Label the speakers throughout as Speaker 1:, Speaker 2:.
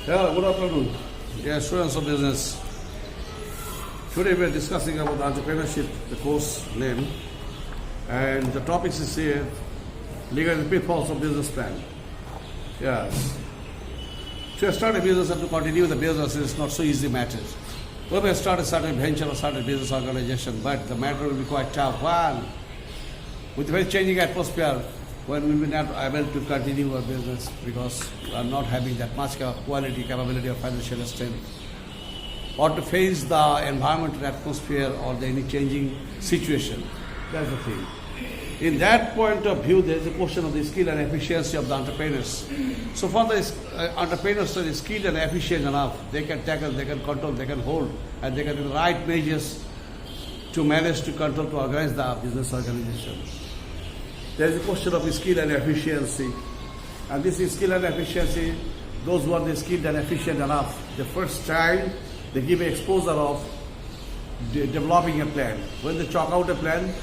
Speaker 1: Yeah, good afternoon. Yeah, students of business. Today we are discussing about entrepreneurship, the course name, and the topics is here, legal and pitfalls of business plan. Yes. To start a business and to continue the business is not so easy matter. We may start a certain venture or certain business organization, but the matter will be quite tough. One, with very changing atmosphere, when we will not able to continue our business because we are not having that much quality, capability or financial strength, or to face the environmental atmosphere or any changing situation. That's the thing. In that point of view, there is a question of the skill and efficiency of the entrepreneurs. So for the entrepreneurs to be skilled and efficient enough, they can tackle, they can control, they can hold, and they can do the right measures to manage, to control, to organize the business organization. There is a question of skill and efficiency. And this is skill and efficiency, those who are skilled and efficient enough, the first time they give exposure of developing a plan. When they chalk out a plan,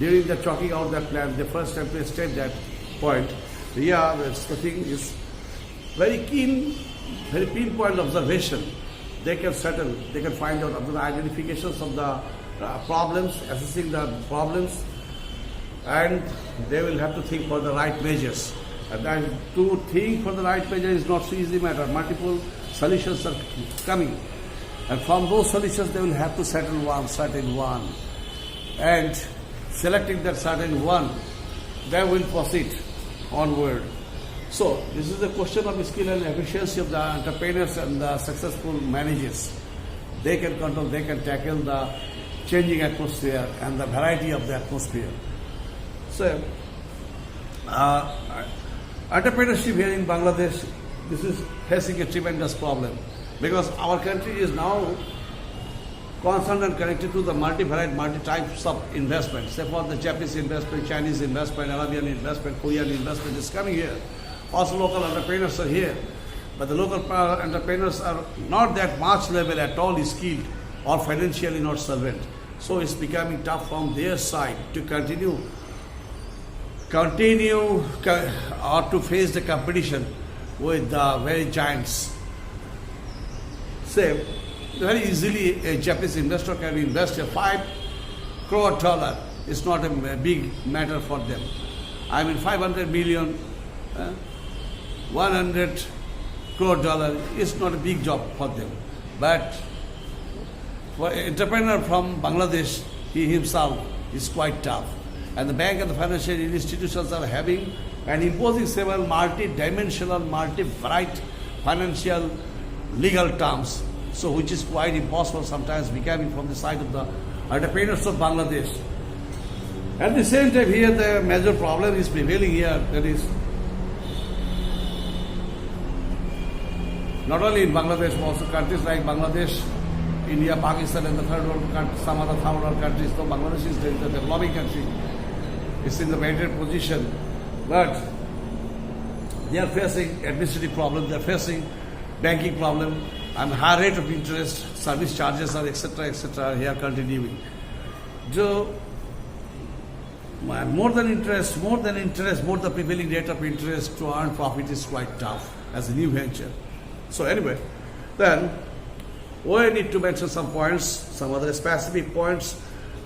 Speaker 1: during the chalking out that plan, the first time to state that point, yeah, the thing is very keen, very pinpoint observation. They can settle, they can find out of the identifications of the problems, assessing the problems, and they will have to think for the right measures. And then to think for the right measure is not so easy matter. Multiple solutions are coming. And from those solutions they will have to settle one, certain one. And selecting that certain one, they will proceed onward. So this is the question of skill and efficiency of the entrepreneurs and the successful managers. They can control, they can tackle the changing atmosphere and the variety of the atmosphere. So, entrepreneurship here in Bangladesh, this is facing a tremendous problem because our country is now concerned and connected to the multi-varied, multi-types of investment. Say for the Japanese investment, Chinese investment, Arabian investment, Korean investment is coming here. Also local entrepreneurs are here. But the local entrepreneurs are not that much level at all skilled or financially not solvent. So it's becoming tough from their side to continue or to face the competition with the very giants. Say, very easily a Japanese investor can invest a $5 crore. It's not a big matter for them. I mean 500 million, $100 crore is not a big job for them. But for an entrepreneur from Bangladesh, he himself is quite tough. And the bank and the financial institutions are having and imposing several multi-dimensional, multi-varied financial legal terms. So which is quite impossible sometimes becoming from the side of the entrepreneurs of Bangladesh. At the same time here the major problem is prevailing here, that is not only in Bangladesh but also countries like Bangladesh, India, Pakistan and the third world countries, some other third world countries. So Bangladesh is the developing country. It's in the better position, but they are facing administrative problems, they are facing banking problem, and high rate of interest, service charges are etc. here continuing. So more the prevailing rate of interest to earn profit is quite tough as a new venture. So anyway, then we need to mention some points, some other specific points.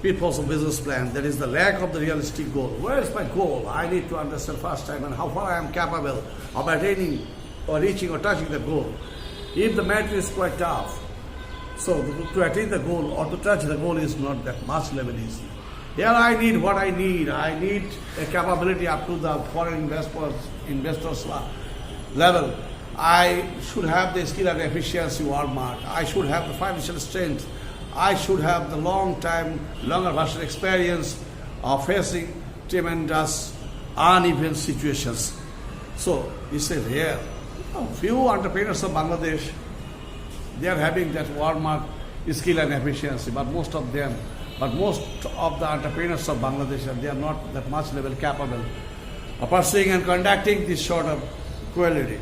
Speaker 1: Pitfalls of business plan, that is the lack of the realistic goal. Where is my goal? I need to understand first time and how far I am capable of attaining or reaching or touching the goal. If the matter is quite tough, so to attain the goal or to touch the goal is not that much level easy. Here I need what I need. I need a capability up to the foreign investors level. I should have the skill and efficiency Walmart. I should have the financial strength. I should have the longer version experience of facing tremendous uneven situations. So it's a rare. Few entrepreneurs of Bangladesh, they are having that Walmart skill and efficiency, but most of the entrepreneurs of Bangladesh, they are not that much level capable of pursuing and conducting this sort of quality.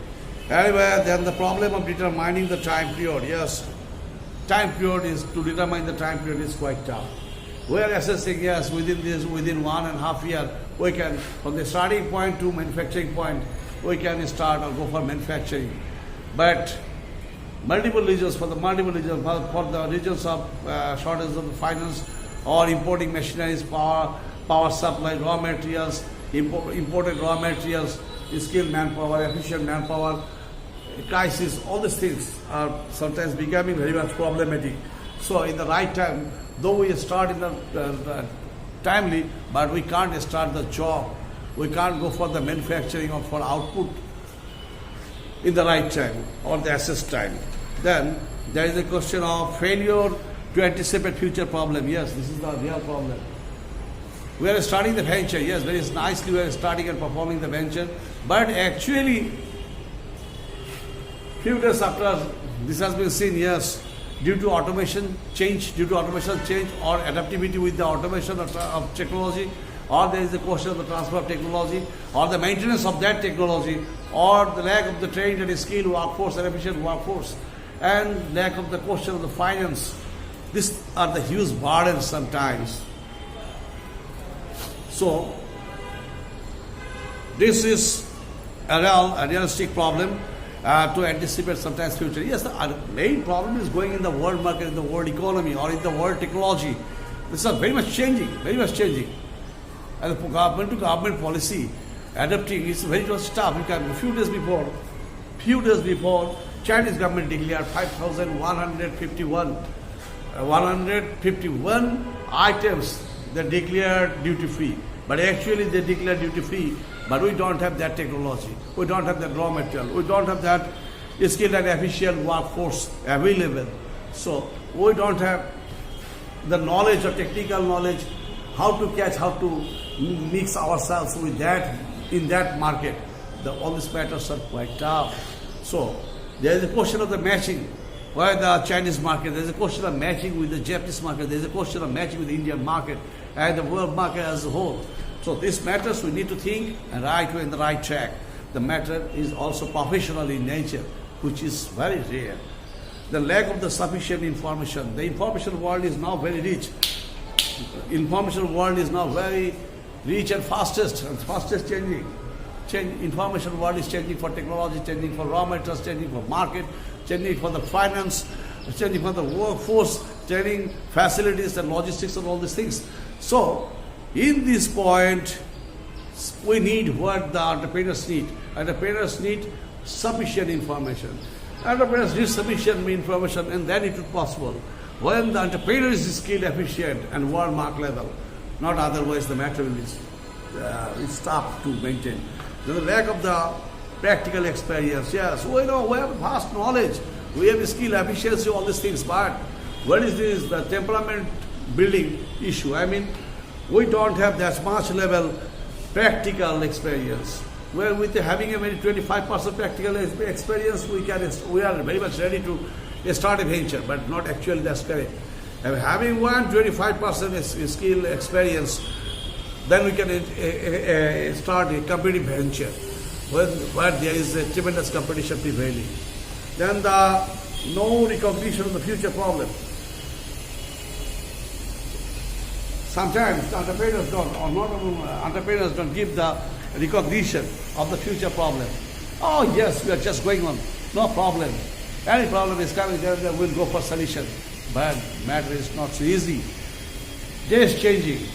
Speaker 1: Anyway, then the problem of determining the time period. Yes, time period is to determine the time period is quite tough. We are assessing, yes, within 1.5 years, we can, from the starting point to manufacturing point, we can start or go for manufacturing. But multiple regions, for the regions of shortage of the finance or importing machineries, power supply, raw materials, imported raw materials, skilled manpower, efficient manpower, crisis, all these things are sometimes becoming very much problematic. So in the right time, though we start in the timely, but we can't start the job. We can't go for the manufacturing or for output in the right time or the assess time. Then there is a question of failure to anticipate future problem. Yes, this is the real problem. We are starting the venture. Yes, very nicely we are starting and performing the venture. But actually, few days after this has been seen, yes, due to automation change or adaptivity with the automation of technology, or there is a question of the transfer of technology, or the maintenance of that technology, or the lack of the trained and skilled workforce and efficient workforce, and lack of the question of the finance. These are the huge burdens sometimes. So, this is a realistic problem to anticipate sometimes future. Yes, the main problem is going in the world market, in the world economy, or in the world technology. This is very much changing, very much changing. And the government to government policy adapting is very much tough. Because a few days before, Chinese government declared 151 items they declared duty free. But actually they declared duty free. But we don't have that technology. We don't have that raw material. We don't have that skilled and efficient workforce available. So we don't have the knowledge or technical knowledge how to catch, how to mix ourselves with that in that market. All these matters are quite tough. So there is a question of the matching with the Chinese market. There is a question of matching with the Japanese market. There is a question of matching with the Indian market and the world market as a whole. So these matters we need to think and we're in the right track. The matter is also professional in nature, which is very rare. The lack of the sufficient information. The information world is now very rich. Information world is now very rich and fastest changing. Information world is changing for technology, changing for raw materials, changing for market, changing for the finance, changing for the workforce, changing facilities and logistics and all these things. So, in this point, we need what the entrepreneurs need. Entrepreneurs need sufficient information. Entrepreneurs need sufficient information, and then it is possible. When the entrepreneur is skilled, efficient, and world mark level, not otherwise the matter will be tough to maintain. The lack of the practical experience, yes, we know we have vast knowledge, we have skill, efficiency, all these things, but what is this, the temperament building issue? I mean, we don't have that much level practical experience. Where with having a very 25% practical experience, we are very much ready to start a venture, but not actually that's correct. And having 25% skill experience, then we can start a competitive venture where there is a tremendous competition prevailing. Then no recognition of the future problem. Sometimes entrepreneurs don't, or not entrepreneurs don't give the recognition of the future problem. Oh yes, we are just going on, no problem. Any problem is coming, then we'll go for solution. But matter is not so easy. Days changing,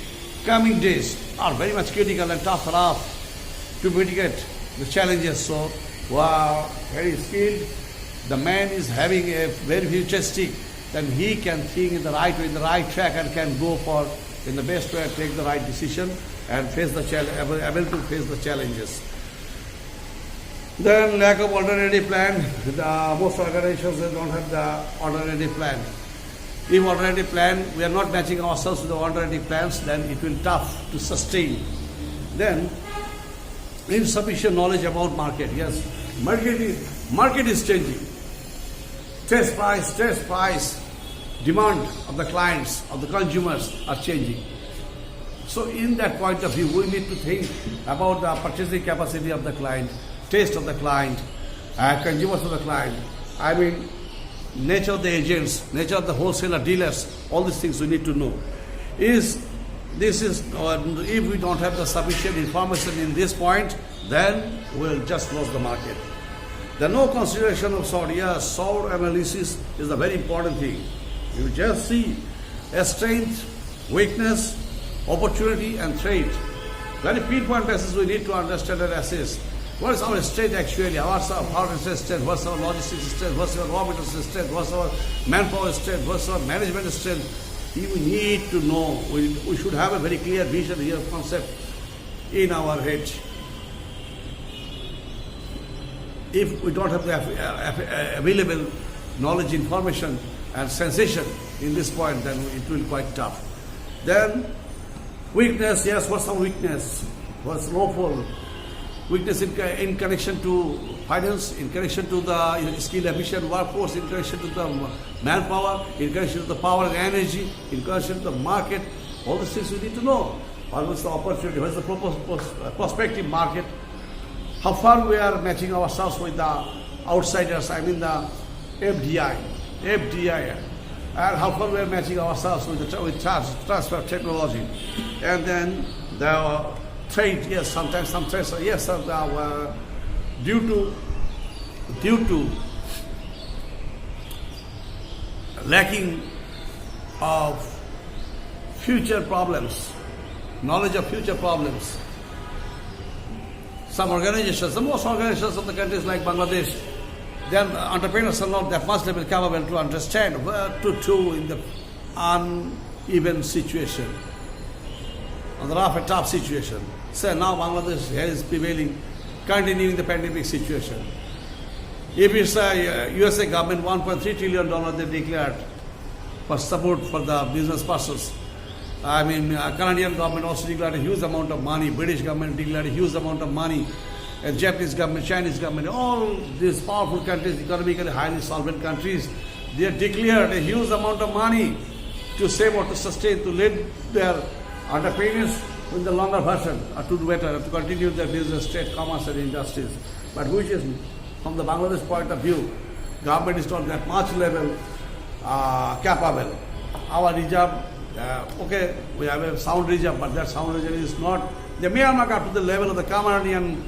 Speaker 1: coming days are very much critical and tough enough to mitigate the challenges. So, wow, very skilled. The man is having a very futuristic, then he can think in the right way, in the right track, and can go for in the best way, take the right decision and face the able to face the challenges. Then lack of alternative plan. Most organizations they don't have the alternative plan. If alternative plan, we are not matching ourselves with the alternative plans, then it will be tough to sustain. Then insufficient knowledge about market. Yes, market is changing. Test price, demand of the clients, of the consumers are changing. So in that point of view, we need to think about the purchasing capacity of the client, taste of the client, consumers of the client. I mean, nature of the agents, nature of the wholesaler, dealers, all these things we need to know. If we don't have the sufficient information in this point, then we'll just close the market. There no consideration of SWOT. Yes, SWOT analysis is a very important thing. You just see a strength, weakness, opportunity and threat. Very pinpoint basis we need to understand and assess. What is our strength actually? What's our power strength? What's our logistics strength? What's our raw materials strength? What's our manpower strength? What's our management strength? You need to know. We should have a very clear vision here, concept in our head. If we don't have the available knowledge, information and sensation in this point, then it will be quite tough. Then weakness, yes, what's our weakness? What's lawful? Weakness in connection to finance, in connection to the skill efficient workforce, in connection to the manpower, in connection to the power and energy, in connection to the market. All these things we need to know. What's the opportunity? What's the prospective market? How far we are matching ourselves with the outsiders, I mean the FDI, and how far we are matching ourselves with transfer technology. And then the trade, yes, sometimes some trades, yes, due to lacking of future problems, knowledge of future problems. Some organizations, the most organizations of the countries like Bangladesh, then entrepreneurs are not that much level capable to understand where to do in the uneven situation, on the rough and tough situation. So now Bangladesh is prevailing, continuing the pandemic situation. If it's a USA government, $1.3 trillion they declared for support for the business persons. I mean, Canadian government also declared a huge amount of money, British government declared a huge amount of money, and Japanese government, Chinese government, all these powerful countries, economically highly solvent countries, they have declared a huge amount of money to save or to sustain, to lead their entrepreneurs in the longer version, to do better, to continue their business, trade, commerce and industries. But which is, from the Bangladesh point of view, government is not that much level capable. Our reserve, okay, we have a sound reserve, but that sound reserve is not, they may not up to the level of the Cameroonian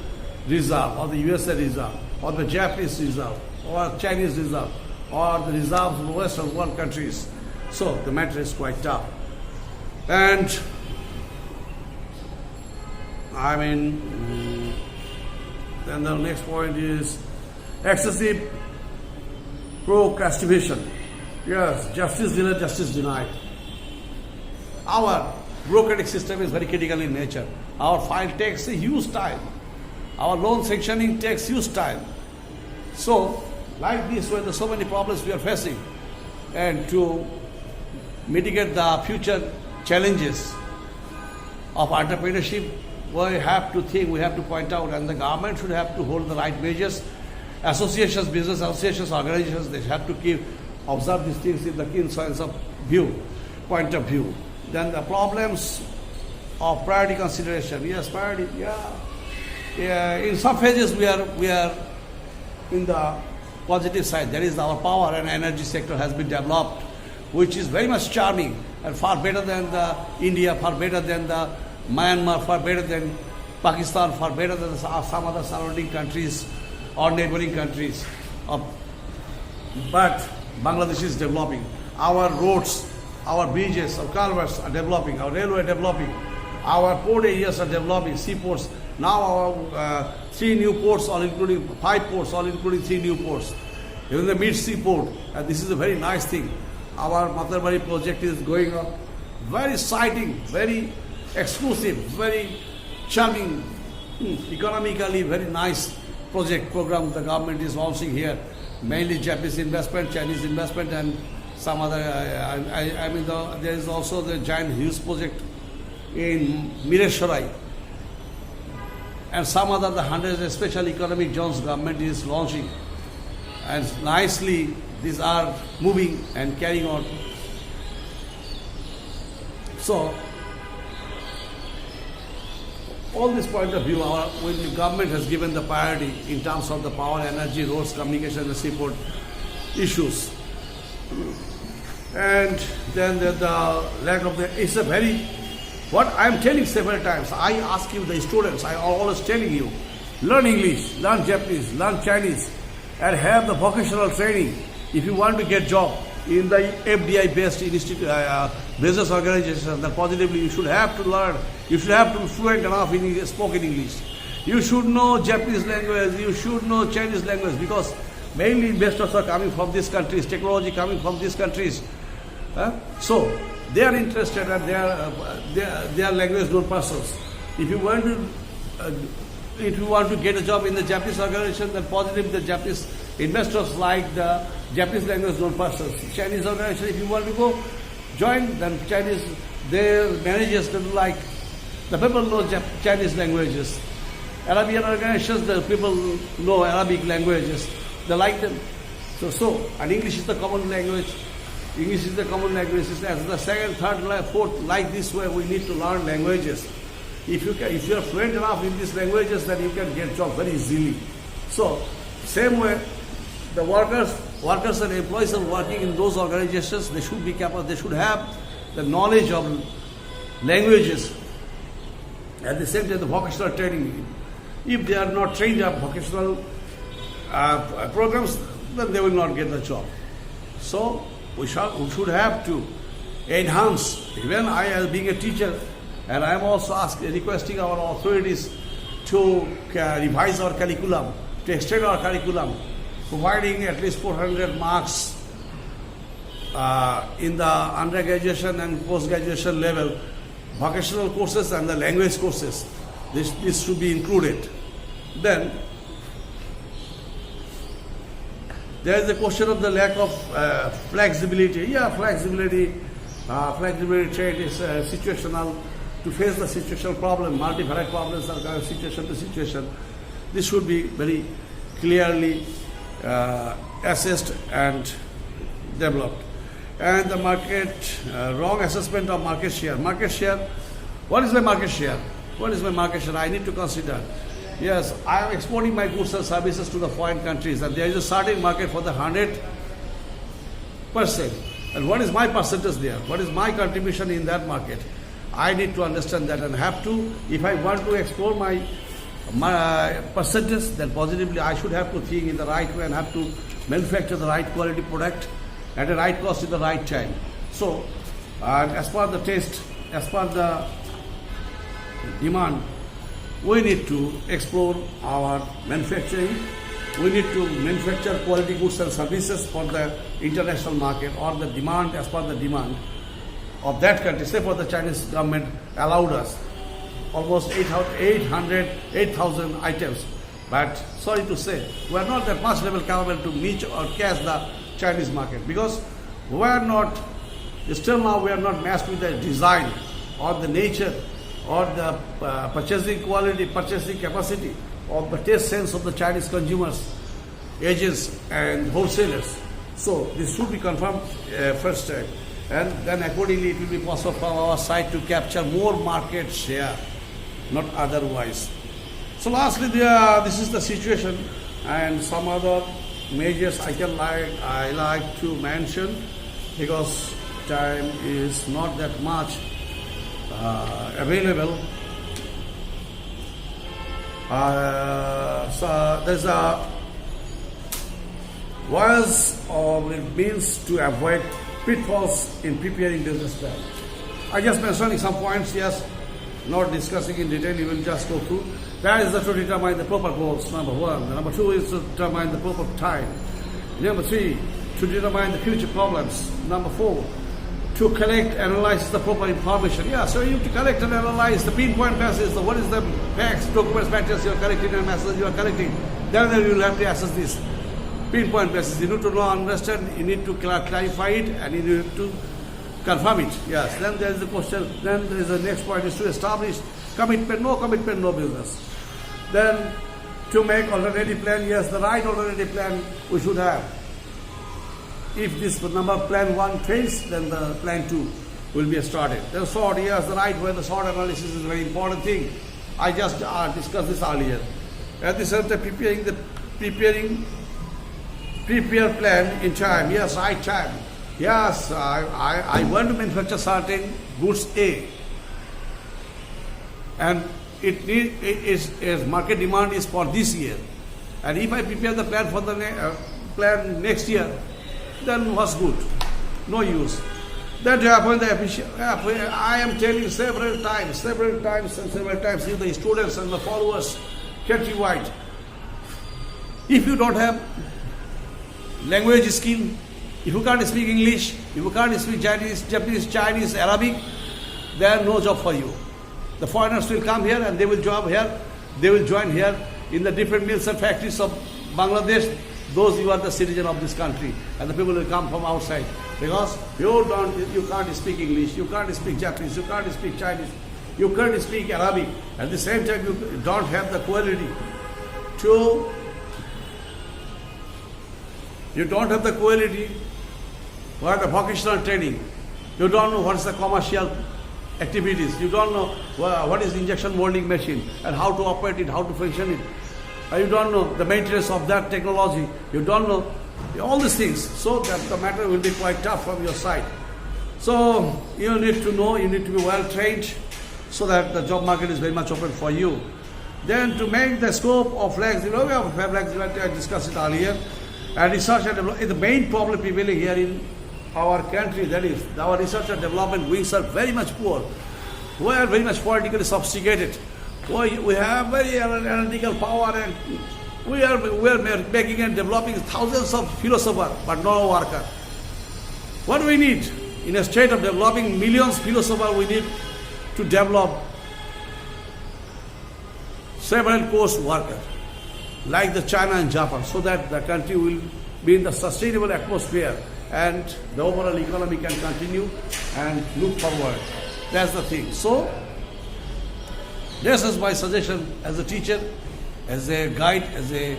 Speaker 1: reserve, or the USA reserve, or the Japanese reserve, or Chinese reserve, or the reserves of the Western world countries. So the matter is quite tough. And I mean, then the next point is excessive procrastination. Yes, justice delayed, justice denied. Our bureaucratic system is very critical in nature. Our file takes a huge time. Our loan sanctioning takes huge time. So, like this, when there's so many problems we are facing, and to mitigate the future challenges of entrepreneurship, we have to think, we have to point out, and the government should have to hold the right measures. Associations, business associations, organizations, they have to observe these things in the keen sense of point of view. Then the problems of priority consideration. Yes, priority, yeah. In some phases we are in the positive side. That is, our power and energy sector has been developed, which is very much charming and far better than the India, far better than the Myanmar, far better than Pakistan, far better than some other surrounding countries or neighboring countries. But Bangladesh is developing. Our roads, our bridges, our culverts are developing, our railway developing, our port areas are developing, seaports. Now our 3 new ports, all including 5 ports, all including 3 new ports. Even the mid-sea port, and this is a very nice thing. Our Mohammadpur project is going on. Very exciting, very exclusive, very charming, economically very nice program the government is launching here. Mainly Japanese investment, Chinese investment, and some other, there is also the giant huge project in Mireshwarai. And some other, the 100 special economic zones government is launching. And nicely, these are moving and carrying on. So, all this point of view, when the government has given the priority in terms of the power, energy, roads, communication, and seaport issues. And then the lack of it's a very, what I am telling several times, I ask you, the students, I always telling you, learn English, learn Japanese, learn Chinese, and have the vocational training. If you want to get job in the FDI-based business organization, then positively you should have to learn. You should have to be fluent enough in spoken English. You should know Japanese language. You should know Chinese language, because mainly investors are coming from these countries, technology coming from these countries. So they are interested, and they are language-known persons. If you want to get a job in the Japanese organization, then positively the Japanese investors like the Japanese language-known persons. Chinese organization, if you want to go join, then Chinese, their managers don't like. The people know Chinese languages. Arabian organizations, the people know Arabic languages. They like them. And English is the common language. English is the common language. As the second, third, fourth, like this way, we need to learn languages. If you are fluent enough in these languages, then you can get job very easily. So, same way, the workers and employees are working in those organizations. They should be capable. They should have the knowledge of languages. At the same time, the vocational training. If they are not trained up vocational programs, then they will not get the job. So we should have to enhance. Even I, as being a teacher, and I am also requesting our authorities to revise our curriculum, to extend our curriculum, providing at least 400 marks in the undergraduation and post-graduation level, vocational courses and the language courses. This should be included. Then there is the question of the lack of flexibility. Yeah, flexibility trade is situational. To face the situational problem, multivariate problems are kind of situation to situation. This should be very clearly assessed and developed. And the market, wrong assessment of market share. Market share, what is my market share? What is my market share? I need to consider. Yes, I am exporting my goods and services to the foreign countries, and there is a certain market for the 100%. And what is my percentage there? What is my contribution in that market? I need to understand that and have to, if I want to explore my percentage, then positively I should have to think in the right way and have to manufacture the right quality product at the right cost in the right time. So, as per the taste, as per the demand, we need to explore our manufacturing. We need to manufacture quality goods and services for the international market, or the demand, as per the demand of that country. Say for the Chinese government allowed us almost 8,000 items. But sorry to say, we are not that much level capable to meet or catch the Chinese market, because we are not, still now we are not matched with the design or the nature or the purchasing quality, purchasing capacity, or the taste sense of the Chinese consumers, agents and wholesalers. So this should be confirmed first time, and then accordingly it will be possible from our side to capture more market share, not otherwise. So lastly, this is the situation, and some other measures I like to mention, because time is not that much available. So there's a ways or means to avoid pitfalls in preparing business plan. I just mentioning some points, yes, not discussing in detail, you will just go through. That is to determine the proper goals, number one. Number two is to determine the proper time. Number three, to determine the future problems. Number four, to collect, analyze the proper information. Yeah, so you have to collect and analyze the pinpoint basis, what is the facts, documents, matters you are collecting and messages you are collecting. Then you will have to assess this pinpoint basis. You need to know, understand, you need to clarify it, and you need to confirm it. Yes, then there is the question, then there is the next point is to establish commitment, no business. Then to make alternative plan, yes, the right alternative plan we should have. If this number plan 1 fails, then the plan 2 will be started. Then SWOT, yes, the right way, the SWOT analysis is a very important thing. I just discussed this earlier. At the same time, prepare plan in time, yes, right time. Yes, I want to manufacture certain goods A, and its market demand is for this year. And if I prepare the plan for the plan next year, then what's good? No use. That happened. I am telling several times, to the students and the followers countrywide. If you don't have language skill, if you can't speak English, if you can't speak Japanese, Chinese, Arabic, there are no job for you. The foreigners will come here and they will join here in the different mills and factories of Bangladesh. Those you are the citizen of this country, and the people will come from outside because you can't speak English, you can't speak Japanese, you can't speak Chinese, you can't speak Arabic. At the same time, you don't have the quality to. You don't have the quality for the vocational training. You don't know what is the commercial activities. You don't know what is injection molding machine and how to operate it, how to function it. You don't know the maintenance of that technology. You don't know all these things. So that the matter will be quite tough from your side. So you need to know, you need to be well trained so that the job market is very much open for you. Then to make the scope of flexibility, we have flexibility, I discussed it earlier. And research and development is the main problem prevailing here in our country. That is, our research and development wings are very much poor. We are very much politically sophisticated. We have very analytical power, and we are making and developing thousands of philosophers, but no worker. What do we need? In a state of developing millions of philosophers, we need to develop several course workers, like the China and Japan, so that the country will be in the sustainable atmosphere and the overall economy can continue and look forward. That's the thing. So, this is my suggestion as a teacher, as a guide, as a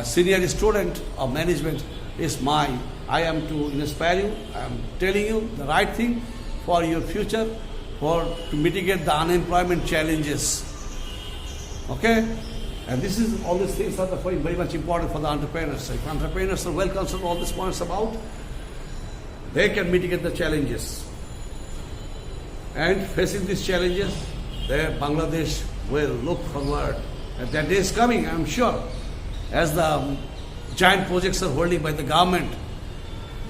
Speaker 1: senior student of management. I am to inspire you. I am telling you the right thing for your future, to mitigate the unemployment challenges. Okay? And all these things are very much important for the entrepreneurs. If entrepreneurs are well concerned all these points about, they can mitigate the challenges. And facing these challenges, Bangladesh will look forward. And that day is coming, I am sure, as the giant projects are holding by the government.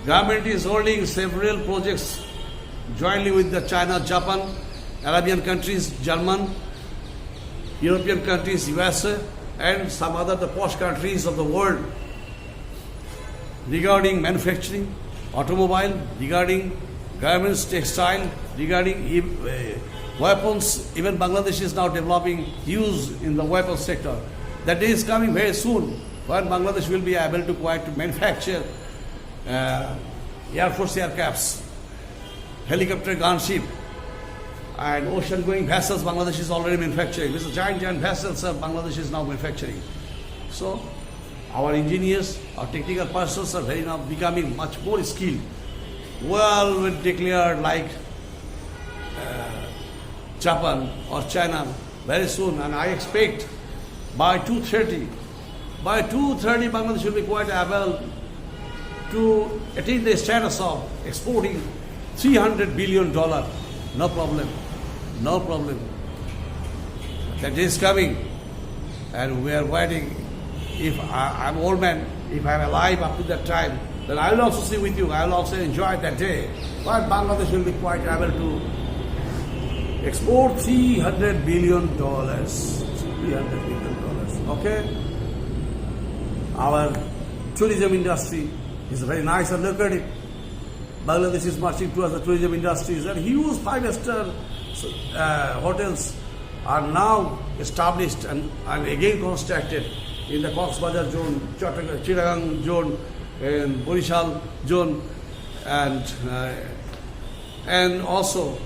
Speaker 1: Government is holding several projects jointly with the China, Japan, Arabian countries, German, European countries, USA, and some other the posh countries of the world regarding manufacturing, automobile, regarding garments, textile, regarding weapons. Even Bangladesh is now developing use in the weapons sector. That day is coming very soon when Bangladesh will be able to manufacture Air Force aircrafts, helicopter gunship, and ocean-going vessels. Bangladesh is already manufacturing. These are giant vessels Bangladesh is now manufacturing. So our engineers, our technical persons are now becoming much more skilled. Well, we declared like Japan or China very soon, and I expect by 2030, Bangladesh will be quite able to attain the status of exporting $300 billion. No problem. No problem. That is coming, and we are waiting. If I'm an old man, if I'm alive up to that time, then I will also see with you. I will also enjoy that day. But Bangladesh will be quite able to export $300 billion. $300 billion. Okay? Our tourism industry is very nice and lucrative. Bangladesh is marching towards the tourism industries, and huge 5-star hotels are now established and again constructed in the Cox's Bazar zone, Chittagong zone, and Borishal zone, and also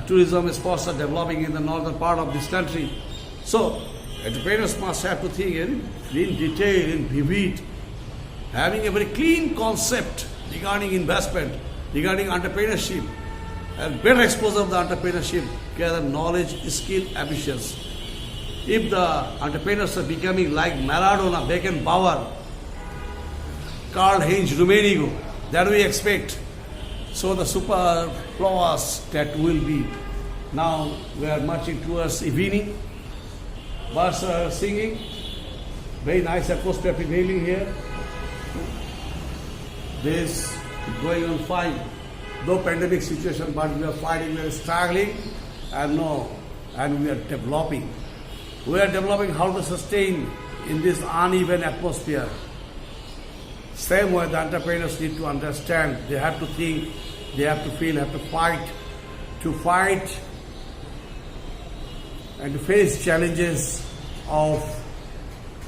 Speaker 1: tourism spots are developing in the northern part of this country. So entrepreneurs must have to think in detail, in vivid, having a very clean concept regarding investment, regarding entrepreneurship, and better exposure of the entrepreneurship, gather knowledge, skill, ambitions. If the entrepreneurs are becoming like Maradona, Beckenbauer, Karl-Heinz Rummenigge, that we expect. So the super flowers that will be. Now we are marching towards evening. Birds are singing. Very nice atmosphere prevailing here. This going on fine. No pandemic situation, but we are fighting, we are struggling, and we are developing. We are developing how to sustain in this uneven atmosphere. Same way the entrepreneurs need to understand, they have to think, they have to feel, have to fight and to face challenges of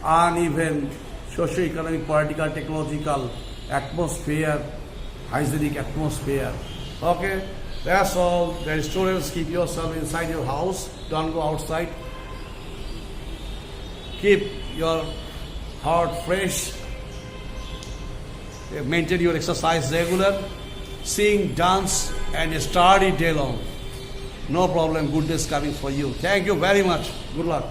Speaker 1: uneven socio-economic, political, technological atmosphere, hygienic atmosphere. Okay, that's all. The students, keep yourself inside your house. Don't go outside. Keep your heart fresh. Maintain your exercise regular. Sing, dance, and study day long. No problem. Good days coming for you. Thank you very much. Good luck.